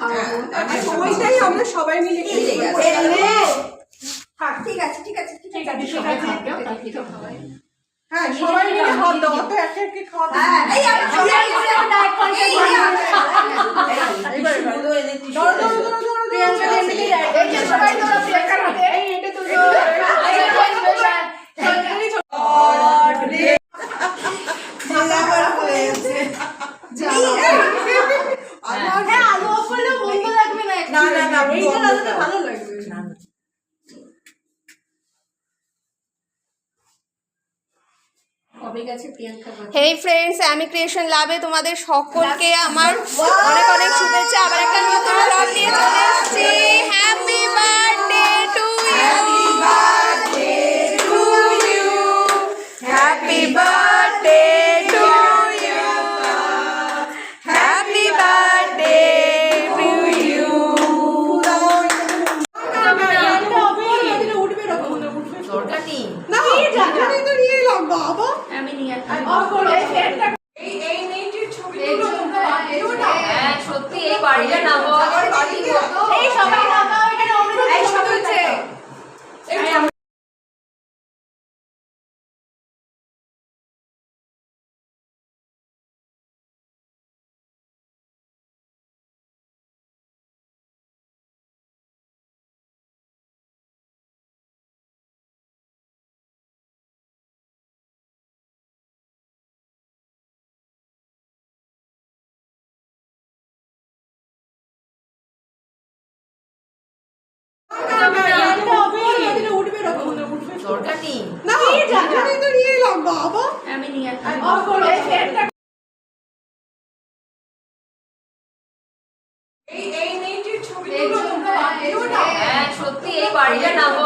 খাওয়াবো সময়টাই আমরা সবাই মিলে ঠিক আছে ঠিক আছে ঠিক আছে হ্যাঁ সবাই মিলে খাওয়া দাওয়া তো একে একে খাওয়া দাওয়া এই আমরা সবাই মিলে ডাক করতে প্রিয়াঙ্কা এমনি এই যে সবাই তোরা প্রিয়াঙ্কার হাতে এই এটা তো হেই ফ্রেন্ডস, আমি ক্রিয়েশন লাভে তোমাদের সকলকে আমার অনেক অনেক শুভেচ্ছা। আবার একটা নতুন ব্লগ নিয়ে চলে এসেছি। Happy birthday to you, happy birthday to you, happy birthday to you. আমি নিয়ে এই মেয়েটির ছবি সত্যি এই বাড়িটা নামো এই সবাই নামাও এখানে অমৃত ছবি হচ্ছে দরকার নেই আমি নিয়ে এই মেয়েটির ছবি সত্যি এই বাড়িটা নামো